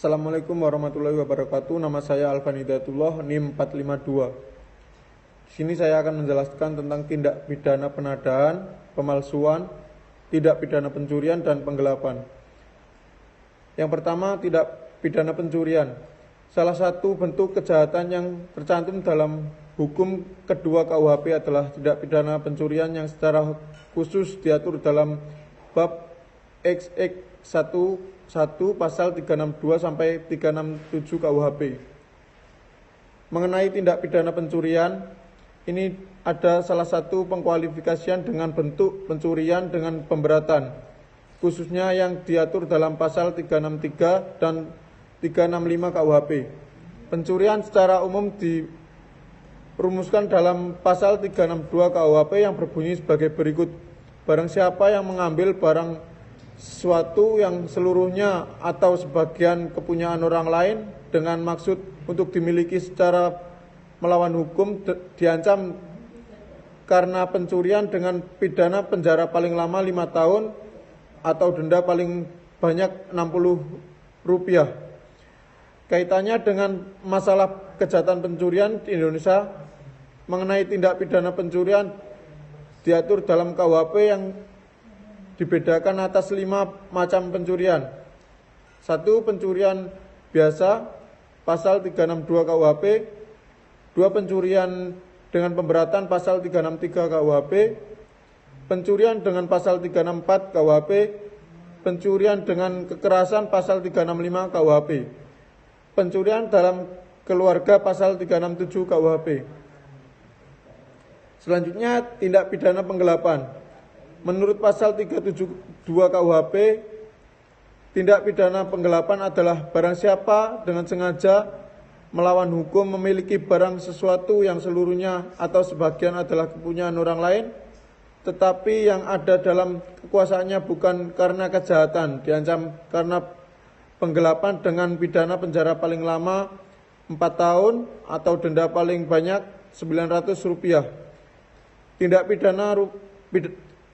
Assalamualaikum warahmatullahi wabarakatuh. Nama saya Alvan Hidayatullah, NIM 452. Di sini saya akan menjelaskan tentang tindak pidana penodaan, pemalsuan, tindak pidana pencurian dan penggelapan. Yang pertama, tindak pidana pencurian. Salah satu bentuk kejahatan yang tercantum dalam hukum kedua KUHP adalah tindak pidana pencurian yang secara khusus diatur dalam bab XX 1 pasal 362 sampai 367 KUHP. Mengenai tindak pidana pencurian, ini ada salah satu pengkualifikasian dengan bentuk pencurian dengan pemberatan, khususnya yang diatur dalam pasal 363 dan 365 KUHP. Pencurian secara umum dirumuskan dalam pasal 362 KUHP yang berbunyi sebagai berikut. Barang siapa yang mengambil barang sesuatu yang seluruhnya atau sebagian kepunyaan orang lain dengan maksud untuk dimiliki secara melawan hukum diancam karena pencurian dengan pidana penjara paling lama 5 tahun atau denda paling banyak Rp60. Kaitannya dengan masalah kejahatan pencurian di Indonesia, mengenai tindak pidana pencurian diatur dalam KUHP yang dibedakan atas 5 macam pencurian. 1. Pencurian biasa, pasal 362 KUHP. 2. Pencurian dengan pemberatan, pasal 363 KUHP. Pencurian dengan pasal 364 KUHP. Pencurian dengan kekerasan, pasal 365 KUHP. Pencurian dalam keluarga, pasal 367 KUHP. Selanjutnya, tindak pidana penggelapan. Menurut pasal 372 KUHP, tindak pidana penggelapan adalah barang siapa dengan sengaja melawan hukum memiliki barang sesuatu yang seluruhnya atau sebagian adalah kepunyaan orang lain, tetapi yang ada dalam kekuasaannya bukan karena kejahatan, diancam karena penggelapan dengan pidana penjara paling lama 4 tahun atau denda paling banyak Rp900.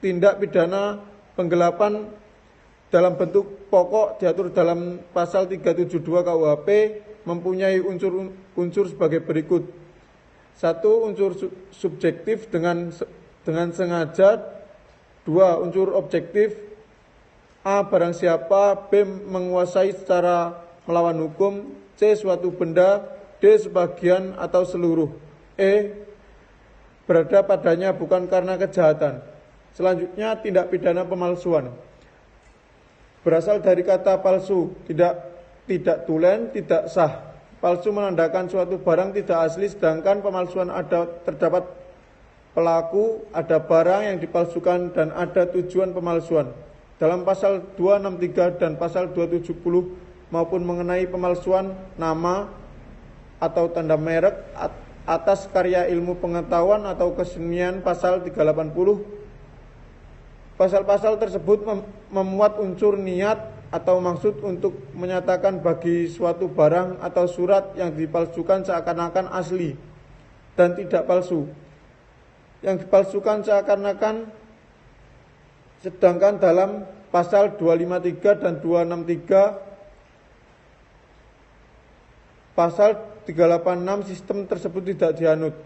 Tindak pidana penggelapan dalam bentuk pokok diatur dalam pasal 372 KUHP mempunyai unsur sebagai berikut. 1. Unsur subjektif dengan sengaja. 2. Unsur objektif. A. Barang siapa. B. Menguasai secara melawan hukum. C. Suatu benda. D. Sebagian atau seluruh. E. Berada padanya bukan karena kejahatan. Selanjutnya, tindak pidana pemalsuan. Berasal dari kata palsu, tidak tulen, tidak sah. Palsu menandakan suatu barang tidak asli, sedangkan pemalsuan terdapat pelaku, ada barang yang dipalsukan, dan ada tujuan pemalsuan. Dalam pasal 263 dan pasal 270 maupun mengenai pemalsuan nama atau tanda merek atas karya ilmu pengetahuan atau kesenian, pasal 380. Pasal-pasal tersebut memuat unsur niat atau maksud untuk menyatakan bagi suatu barang atau surat yang dipalsukan seakan-akan asli dan tidak palsu. Yang dipalsukan seakan-akan, sedangkan dalam pasal 253 dan 263 pasal 386 sistem tersebut tidak dianut.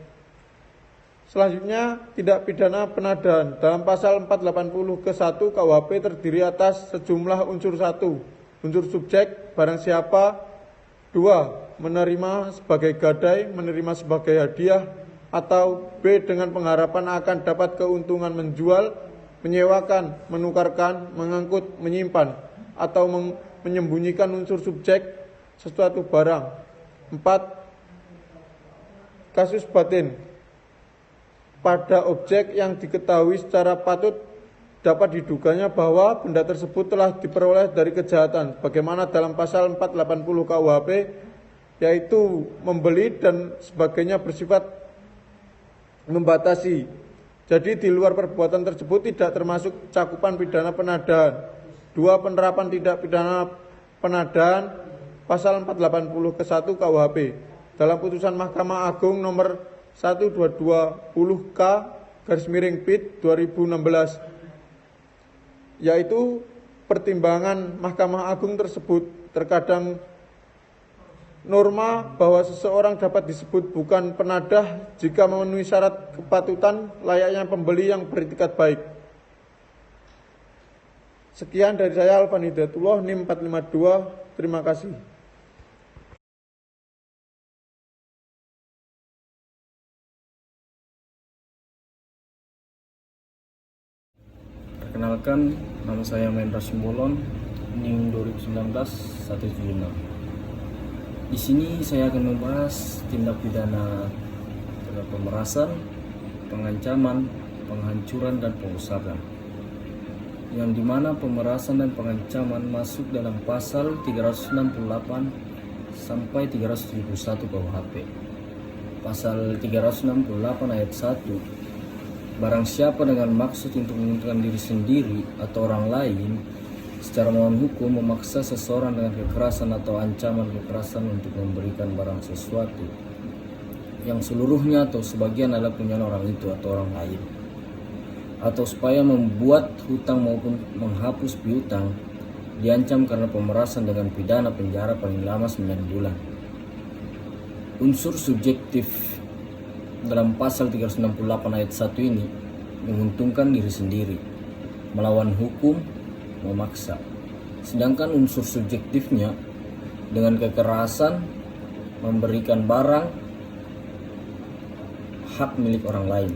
Selanjutnya, tindak pidana penodaan. Dalam pasal 480 ke 1 KUHP terdiri atas sejumlah unsur. 1. Unsur subjek, barang siapa. 2. Menerima sebagai gadai, menerima sebagai hadiah, atau B. Dengan pengharapan akan dapat keuntungan menjual, menyewakan, menukarkan, mengangkut, menyimpan, atau menyembunyikan unsur subjek sesuatu barang. 4. Kasus batin. Pada objek yang diketahui secara patut dapat diduganya bahwa benda tersebut telah diperoleh dari kejahatan, bagaimana dalam pasal 480 KUHP, yaitu membeli dan sebagainya bersifat membatasi. Jadi di luar perbuatan tersebut tidak termasuk cakupan pidana penodaan. 2. Penerapan tindak pidana penodaan pasal 480 ke 1 KUHP dalam putusan Mahkamah Agung nomor 1220K/PIT 2016, yaitu pertimbangan Mahkamah Agung tersebut terkadang norma bahwa seseorang dapat disebut bukan penadah jika memenuhi syarat kepatutan layaknya pembeli yang beretikat baik. Sekian dari saya, Alvan Hidayatullah, NIM 452. Terima kasih. Perkenalkan, nama saya Mahendra Simbolon, NIM 2019-176. Di sini saya akan membahas tindak pidana pemerasan, pengancaman, penghancuran, dan perusakan. Yang dimana pemerasan dan pengancaman masuk dalam pasal 368 sampai 371 KUHP. Pasal 368 ayat 1, barang siapa dengan maksud untuk menguntungkan diri sendiri atau orang lain secara melawan hukum memaksa seseorang dengan kekerasan atau ancaman kekerasan untuk memberikan barang sesuatu yang seluruhnya atau sebagian adalah punya orang itu atau orang lain, atau supaya membuat hutang maupun menghapus piutang, diancam karena pemerasan dengan pidana penjara paling lama 9 bulan. Unsur subjektif dalam pasal 368 ayat 1 ini menguntungkan diri sendiri, melawan hukum, memaksa. Sedangkan unsur subjektifnya dengan kekerasan, memberikan barang, hak milik orang lain.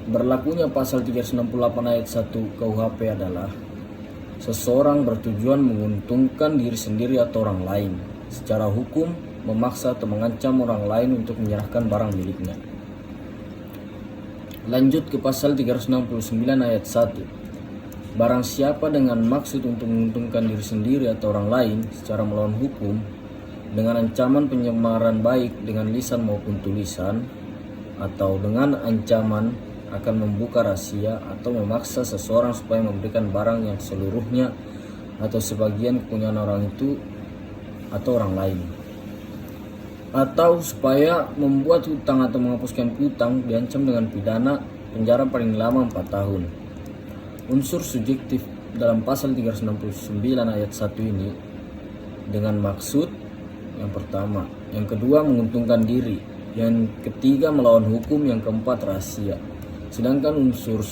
Berlakunya pasal 368 ayat 1 KUHP adalah seseorang bertujuan menguntungkan diri sendiri atau orang lain secara hukum, memaksa atau mengancam orang lain untuk menyerahkan barang miliknya. Lanjut ke pasal 369 ayat 1. Barang siapa dengan maksud untuk menguntungkan diri sendiri atau orang lain secara melawan hukum dengan ancaman pencemaran baik dengan lisan maupun tulisan, atau dengan ancaman akan membuka rahasia atau memaksa seseorang supaya memberikan barang yang seluruhnya atau sebagian kepunyaan orang itu atau orang lain, atau supaya membuat hutang atau menghapuskan piutang, diancam dengan pidana penjara paling lama 4 tahun. Unsur subjektif dalam pasal 369 ayat 1 ini dengan maksud yang pertama, yang kedua menguntungkan diri, yang ketiga melawan hukum, yang keempat rahasia. Sedangkan unsur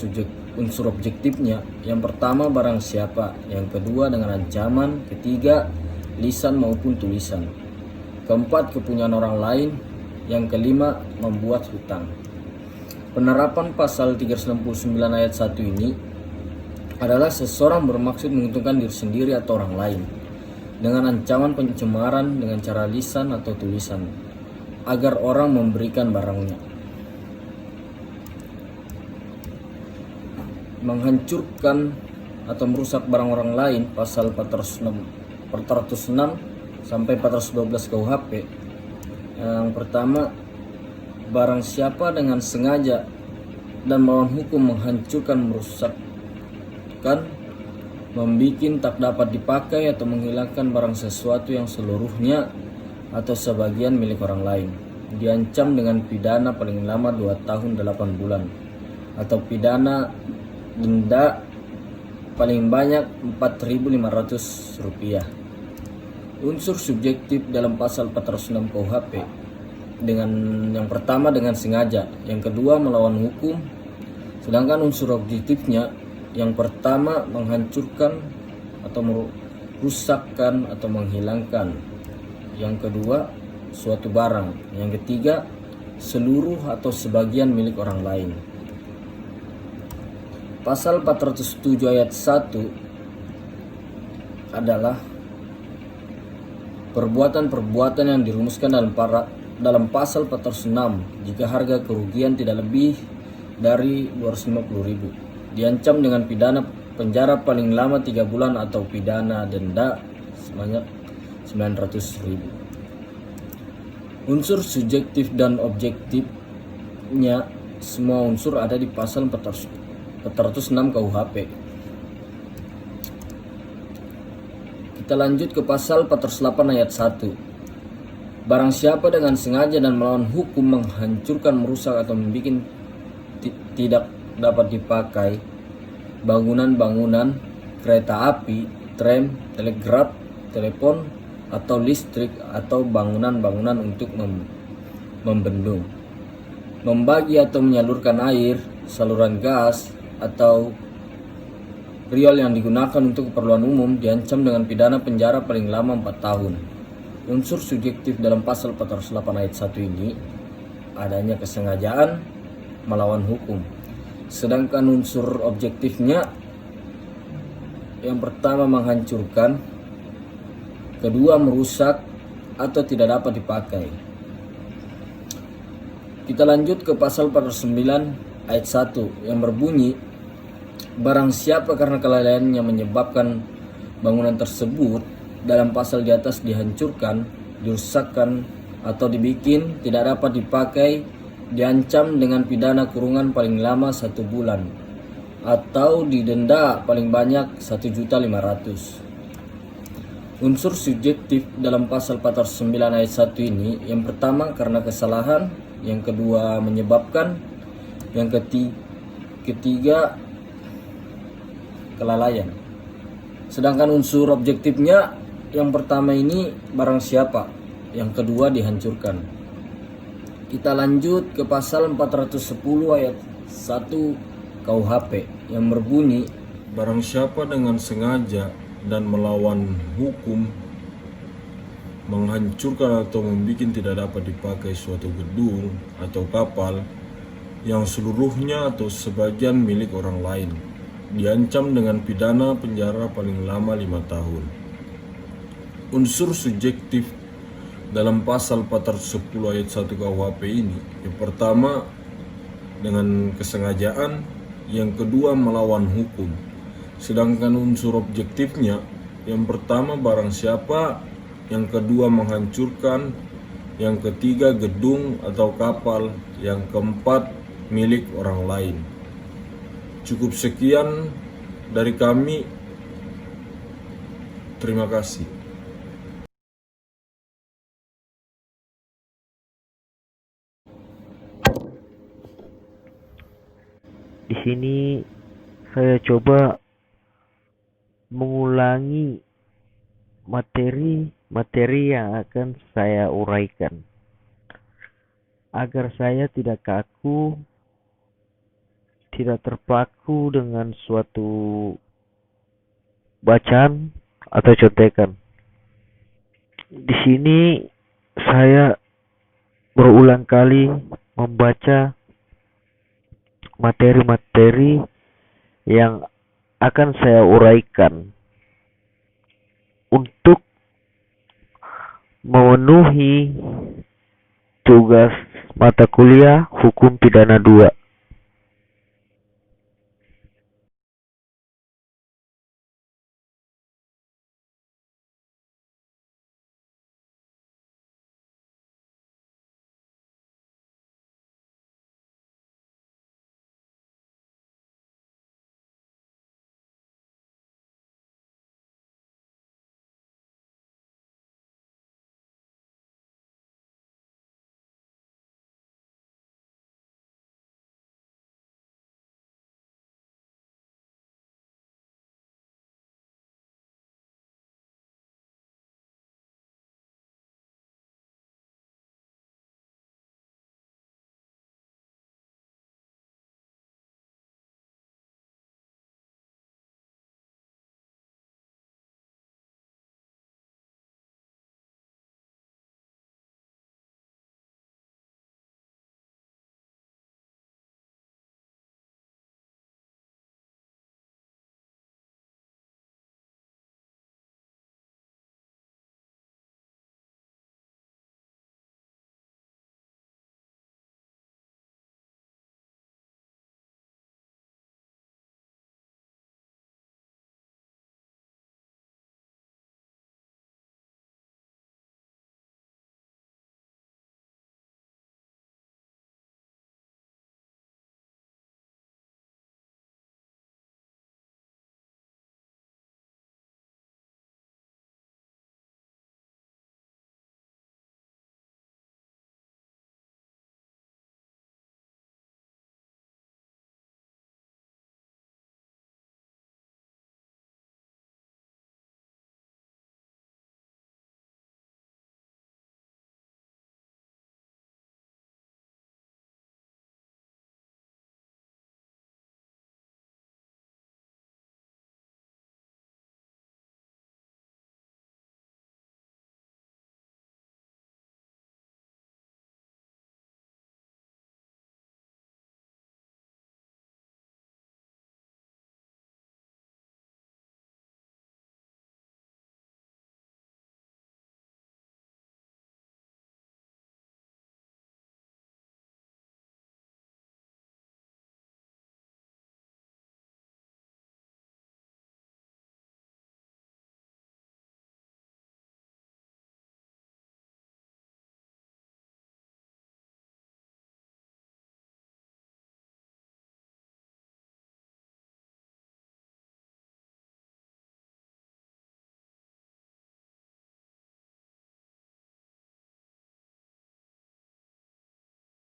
objektifnya, yang pertama barang siapa, yang kedua dengan ancaman, ketiga lisan maupun tulisan, keempat kepunyaan orang lain, yang kelima membuat hutang. Penerapan pasal 369 ayat 1 ini adalah seseorang bermaksud menguntungkan diri sendiri atau orang lain dengan ancaman pencemaran dengan cara lisan atau tulisan agar orang memberikan barangnya. Menghancurkan atau merusak barang orang lain pasal 406 sampai 412 KUHP. Yang pertama, barang siapa dengan sengaja dan melawan hukum menghancurkan, merusakkan, membikin tak dapat dipakai atau menghilangkan barang sesuatu yang seluruhnya atau sebagian milik orang lain, diancam dengan pidana paling lama 2 tahun 8 bulan atau pidana denda paling banyak Rp4.500. Unsur subjektif dalam pasal 406 KUHP dengan yang pertama dengan sengaja, yang kedua melawan hukum. Sedangkan unsur objektifnya, yang pertama menghancurkan atau merusakkan atau menghilangkan, yang kedua suatu barang, yang ketiga seluruh atau sebagian milik orang lain. Pasal 407 ayat 1 adalah perbuatan-perbuatan yang dirumuskan dalam pasal 406 jika harga kerugian tidak lebih dari 250.000, diancam dengan pidana penjara paling lama 3 bulan atau pidana denda sebanyak 900.000. Unsur subjektif dan objektifnya, semua unsur ada di pasal 406 KUHP. Kita lanjut ke pasal 408 ayat 1. Barang siapa dengan sengaja dan melawan hukum menghancurkan, merusak atau membuat tidak dapat dipakai bangunan-bangunan, kereta api, tram, telegraf, telepon, atau listrik atau bangunan-bangunan untuk membendung, membagi atau menyalurkan air, saluran gas, atau riol yang digunakan untuk keperluan umum diancam dengan pidana penjara paling lama 4 tahun. Unsur subjektif dalam pasal 408 ayat 1 ini adanya kesengajaan melawan hukum. Sedangkan unsur objektifnya yang pertama menghancurkan, kedua merusak atau tidak dapat dipakai. Kita lanjut ke pasal 409 ayat 1 yang berbunyi, barang siapa karena kelalaiannya menyebabkan bangunan tersebut dalam pasal di atas dihancurkan, dirusakkan, atau dibikin tidak dapat dipakai, diancam dengan pidana kurungan paling lama 1 bulan atau didenda paling banyak 1.500.000. Unsur subjektif dalam pasal 409 ayat 1 ini yang pertama karena kesalahan, yang kedua menyebabkan, yang ketiga kelalaian. Sedangkan unsur objektifnya yang pertama ini barang siapa, yang kedua dihancurkan. Kita lanjut ke pasal 410 ayat 1 KUHP yang berbunyi, barang siapa dengan sengaja dan melawan hukum menghancurkan atau membuat tidak dapat dipakai suatu gedung atau kapal yang seluruhnya atau sebagian milik orang lain, diancam dengan pidana penjara paling lama 5 tahun. Unsur subjektif dalam pasal 410 ayat 1 KUHP ini yang pertama dengan kesengajaan, yang kedua melawan hukum. Sedangkan unsur objektifnya yang pertama barang siapa, yang kedua menghancurkan, yang ketiga gedung atau kapal, yang keempat milik orang lain. Cukup sekian dari kami. Terima kasih. Di sini saya coba mengulangi materi yang akan saya uraikan agar saya tidak kaku, tidak terpaku dengan suatu bacaan atau contekan. Di sini saya berulang kali membaca materi-materi yang akan saya uraikan untuk memenuhi tugas mata kuliah Hukum Pidana 2.